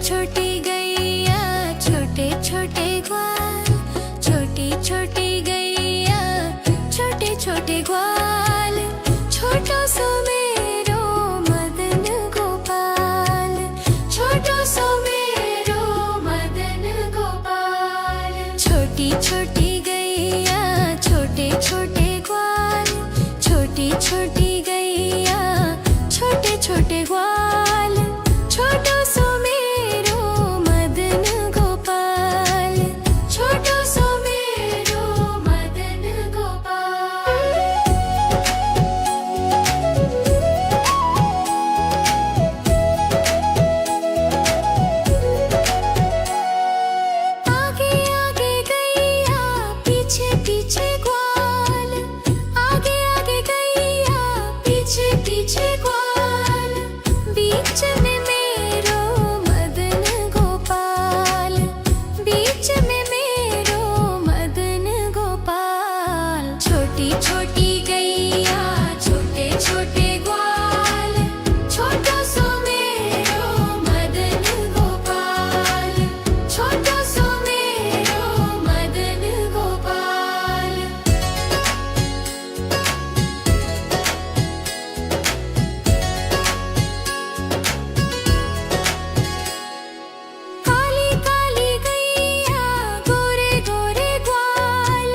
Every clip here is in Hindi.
छोटी गैया छोटे छोटे ग्वाल, छोटी छोटी गैया छोटे छोटे ग्वाल, छोटो सो मेरो मदन गोपाल, छोटो सो मेरो मदन गोपाल। छोटी छोटी गैया छोटे छोटे ग्वाल, छोटी छोटी गैया छोटे छोटे ग्वाल, छोटो सो मेरो मदन गोपाल, छोटो सो मेरो मदन गोपाल। आगे आगे गैया पीछे पीछे ग्वाल, आगे आगे गैया पीछे पीछे ग्वाल, बीच में मेरो मदन गोपाल, बीच में मेरो मदन गोपाल। छोटी छोटी गैया छोटे छोटे ग्वाल, छोटो सो मेरो मदन गोपाल, छोटो सो मेरो मदन गोपाल। काली काली गैया गोरे गोरे ग्वाल,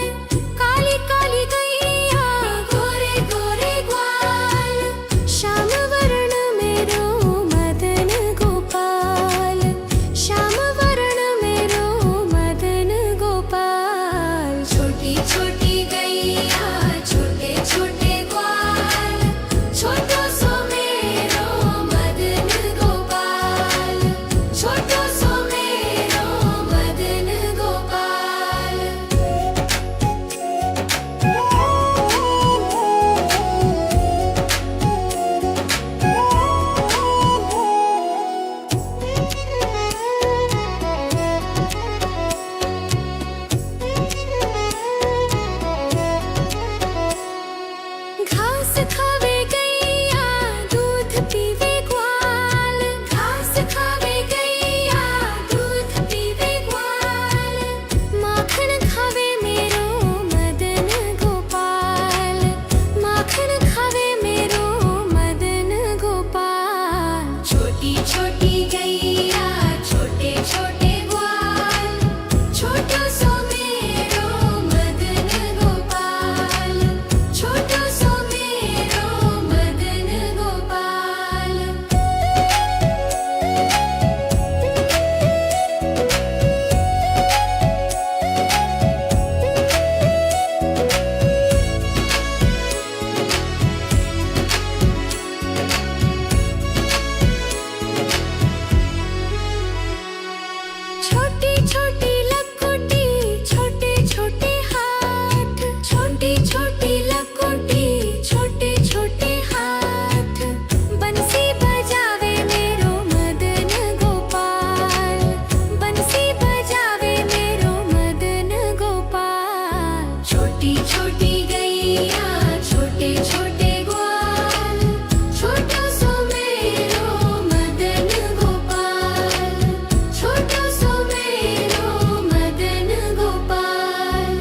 काली काली गैया गोरे गोरे ग्वाल, श्याम वर्ण मेरो मदन गोपाल, श्याम वर्ण मेरो मदन गोपाल। छोटी छोटी गैया छोटे छोटे ग्वाल, छोटो सो मेरो मदन गोपाल, छोटो सो मेरो मदन गोपाल। घास खावे गैया दूध पीवे ग्वाल, घास खावे गैया दूध पीवे ग्वाल, माखन खावे मेरो मदन गोपाल, माखन खावे मेरो मदन गोपाल। छोटी छोटी गैया छोटे छोटे ग्वाल, छोटो सो मेरो मदन गोपाल, छोटो सो मेरो मदन गोपाल। छोटी छोटी लकोटी छोटे छोटे हाथ, छोटी छोटी लकोटी छोटे छोटे हाथ, बंसी बजावे मेरो मदन गोपाल, बंसी बजावे मेरो मदन गोपाल। छोटी छोटी गैया छोटे छोटे ग्वाल, छोटो सो मेरो मदन गोपाल, छोटो सो मेरो मदन गोपाल।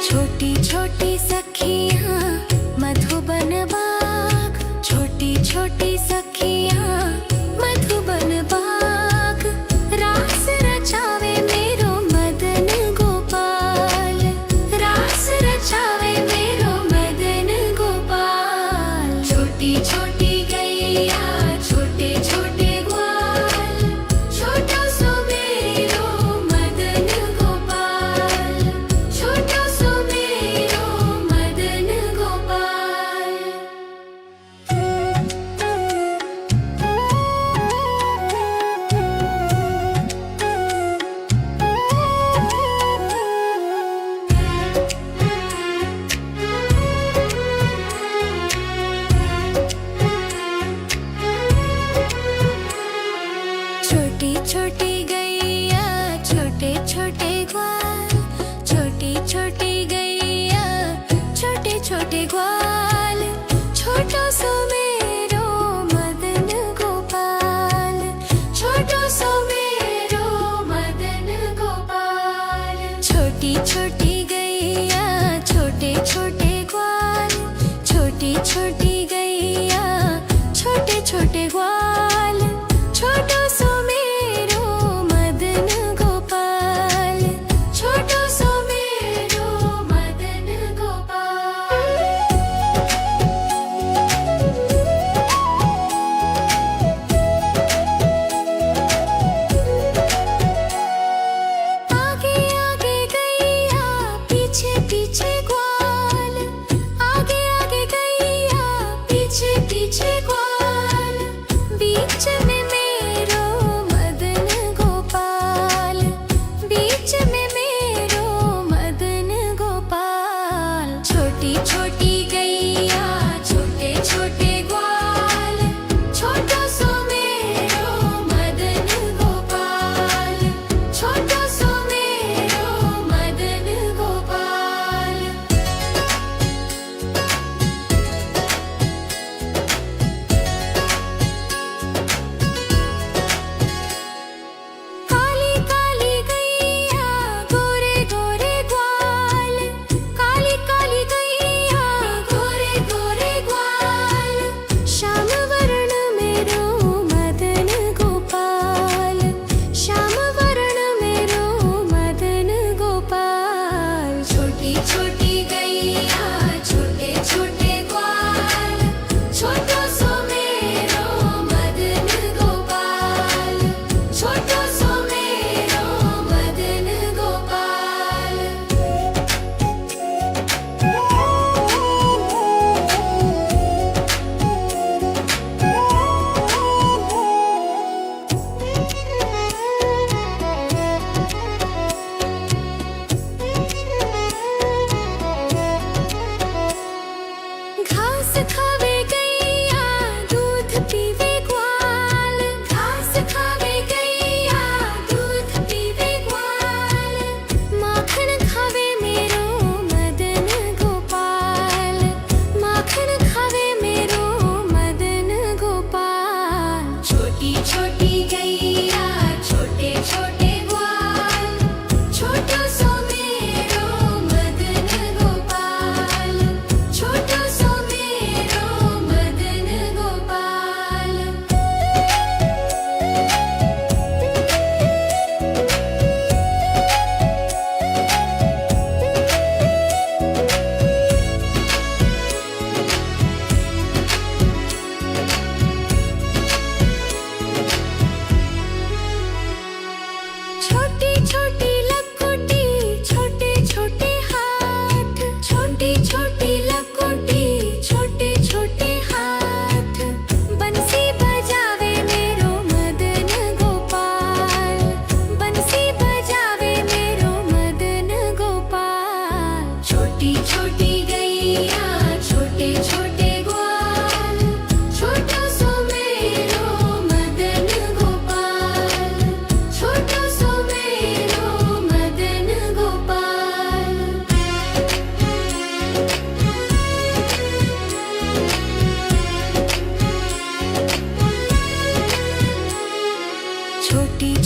छोटी छोटी सखियाँ मधुबन बाग, छोटी छोटी सखियाँ मधुबन बाग, रास रचावे मेरो मदन गोपाल, रास रचावे मेरो मदन गोपाल। छोटी छोटी गैया छोटे छोटे ग्वाल, छोटो सो मेरो मदन गोपाल, छोटो सो मेरो मदन गोपाल। छोटी छोटी गैया छोटे छोटे ग्वाल, छोटी छोटी गैया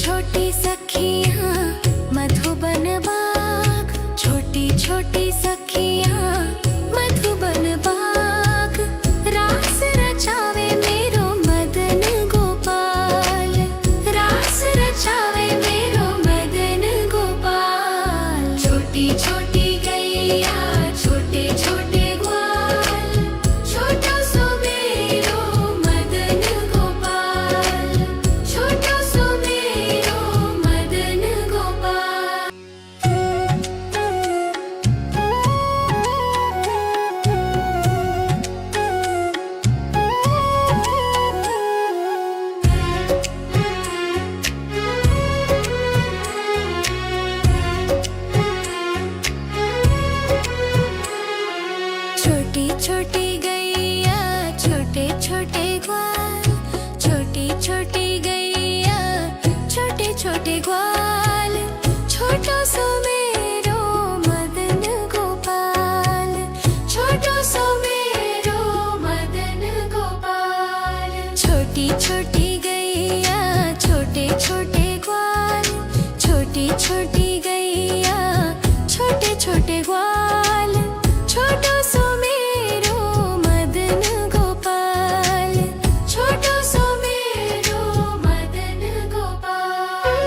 छोटी सखियाँ मधुबन बाग, छोटी छोटी सखियाँ मधुबन बाग। रास रचावे मेरो मदन गोपाल, रास रचावे मेरो मदन गोपाल। छोटी छोटी गैया छोटे छोटे ग्वाल, छोटा सो मेरो मदन गोपाल, छोटा सो मेरो मदन गोपाल। छोटी छोटी गैया छोटे छोटे ग्वाल, छोटी छोटी गैया छोटे छोटे ग्वाल। छोटा सो मेरो मदन गोपाल, छोटा सो मेरो मदन गोपाल। छोटी छोटी गैया छोटे छोटे ग्वाल, छोटी छोटी गैया छोटे छोटे ग्वाल। छोटा सो मेरो मदन गोपाल, छोटा सो मेरो मदन गोपाल।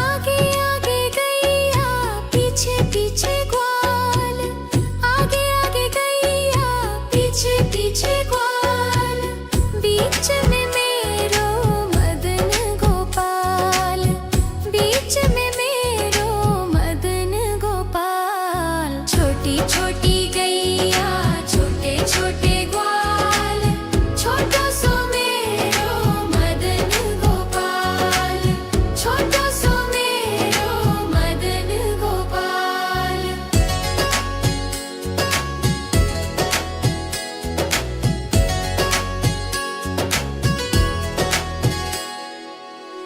आगे आगे गैया पीछे पीछे ग्वाल, आगे आगे गैया पीछे पीछे ग्वाल। बीच में मेरो मदन गोपाल, बीच में मेरो मदन गोपाल। छोटी छोटी गैया छोटे छोटे ग्वाल, छोटा सो मेरो मदन गोपाल, छोटा सो मेरो मदन गोपाल।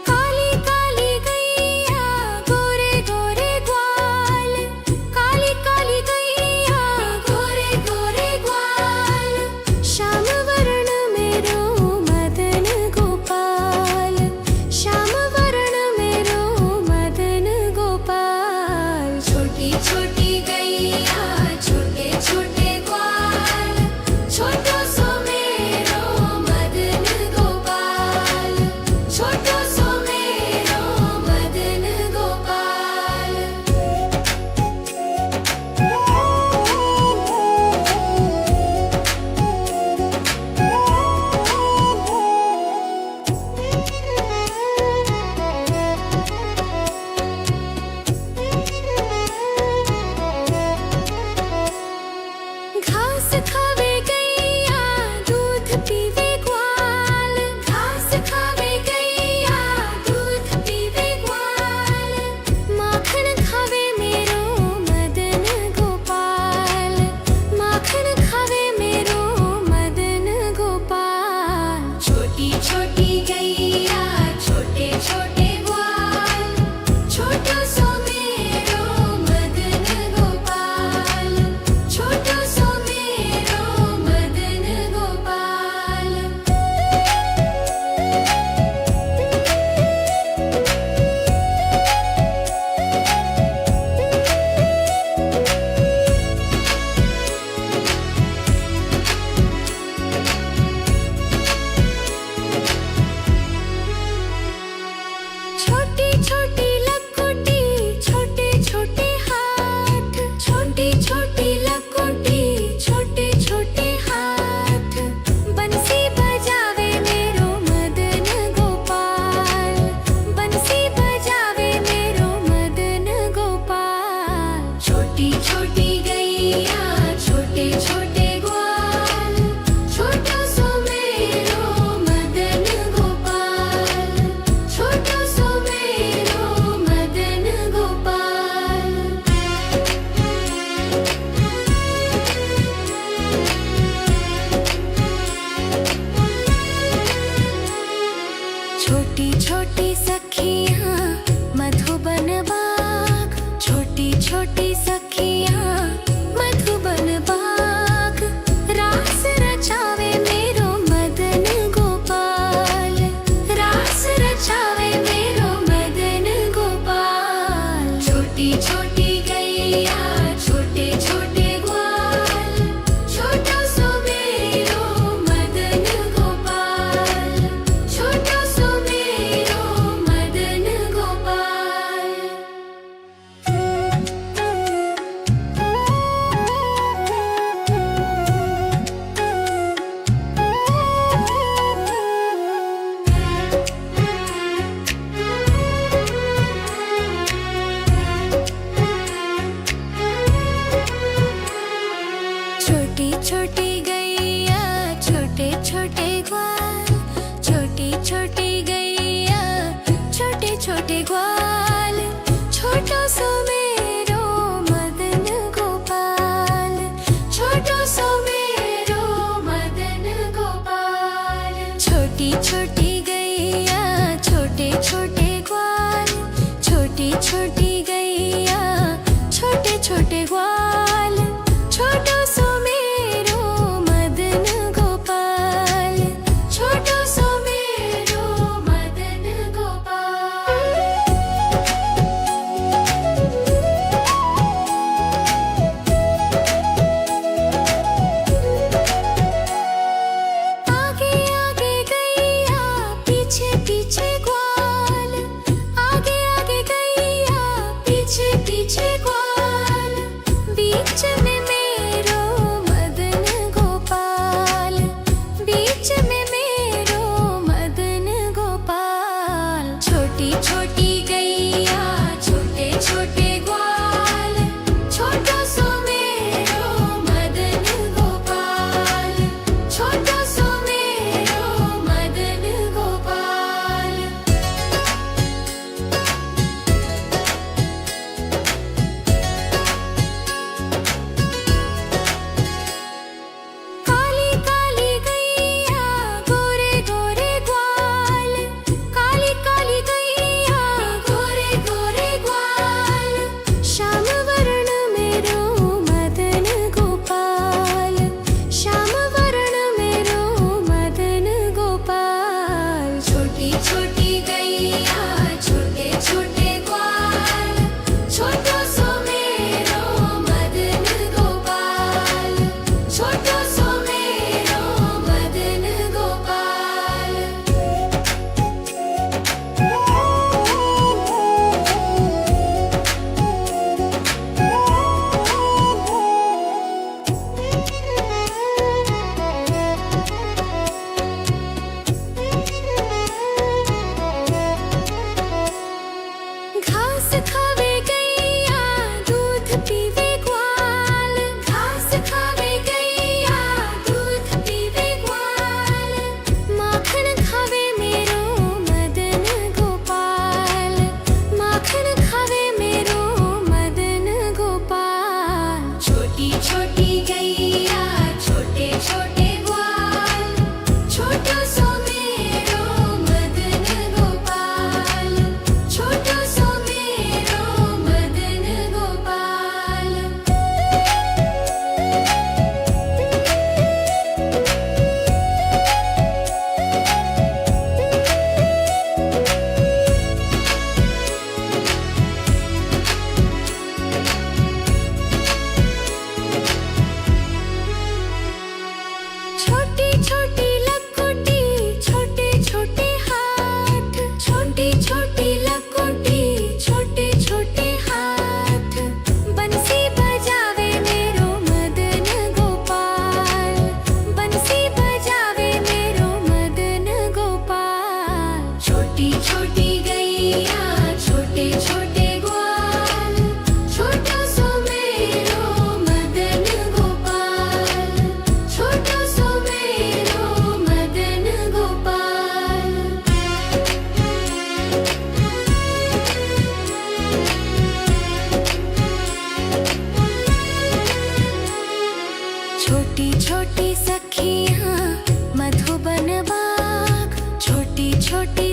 काली काली गैया गोरे गोरे ग्वाल, काली काली गैया गोरे गोरे ग्वाल। श्याम वर्ण मेरो मदन गोपाल, श्याम वर्ण मेरो मदन गोपाल। छोटी छोटी गैया छोटे छोटे ग्वाल, छोटा सो मेरो मदन गोपाल, छोटा सो मेरो मदन गोपाल। घास खावे गैया दूध पीवे ग्वाल, घास खावे गैया दूध पीवे ग्वाल। माखन खावे मेरो मदन गोपाल, माखन खावे मेरो मदन गोपाल। छोटी छोटी गैया छोटे छोटे ग्वाल, छोटा सो मेरो मदन गोपाल, छोटा सो मेरो मदन गोपाल। छोटी छोटी लकोटी छोटे छोटे हाथ, छोटी छोटी लकोटी छोटे छोटे हाथ। बंसी बजावे मेरो मदन गोपाल, बंसी बजावे मेरो मदन गोपाल। छोटी छोटी गैया छोटे छोटे ग्वाल, छोटा सो मेरो मदन गोपाल, छोटा सो मेरो मदन गोपाल। छोटी छोटी सखियाँ मधुबन बाग, छोटी छोटी सखियाँ मधु छोटी छोटी गैया छोटे छोटे ग्वाल, छोटी छोटी गैया छोटे छोटे ग्वाल, छोटो सो मेरो मदन गोपाल, छोटो सो मेरो मदन गोपाल। छोटी छोटी गैया छोटे छोटे ग्वाल, छोटी छोटी गैया छोटे छोटे ग्वाल, छोटो सो मेरो मदन गोपाल, छोटो सो मेरो मदन गोपाल। आगे आगे गैया पीछे पीछे ग्वाल, आगे आगे गैया पीछे पीछे ग्वाल, बीच में मेरो मदन गोपाल, बीच में मेरो मदन गोपाल। छोटी छोटी गैया छोटे छोटे ग्वाल, छोटो सो मेरो मदन गोपाल, छोटो सो मेरो मदन गोपाल। काली काली गैया गोरे गोरे ग्वाल, काली काली गैया गोरे गोरे ग्वाल, श्याम वर्ण मेरो मदन गोपाल, श्याम वर्ण मेरो मदन गोपाल। छोटी छोटी गैया छोटे छोटे ग्वाल, छोटो सो मेरो मदन गोपाल, छोटो सो मेरो मदन गोपाल। घास खावे गैया दूध पीवे ग्वाल, घास खावे गैया दूध पीवे ग्वाल, माखन खावे मेरो मदन गोपाल, माखन खावे मेरो मदन गोपाल। छोटी छोटी गैया छोटे छोटे ग्वाल, छोटो सो मेरो मदन गोपाल, छोटो सो मेरो मदन गोपाल। छोटी छोटी लकोटी छोटे छोटे हाथ, छोटी छोटी लकोटी छोटे छोटे हाथ, बंसी बजावे मेरो मदन गोपाल, बंसी बजावे मेरो मदन गोपाल। छोटी छोटी गैया छोटे छोटे ग्वाल, छोटो सो मेरो मदन गोपाल, छोटो सो मेरो मदन गोपाल। छोटी छोटी सखियाँ मधुबन बाग, छोटी छोटी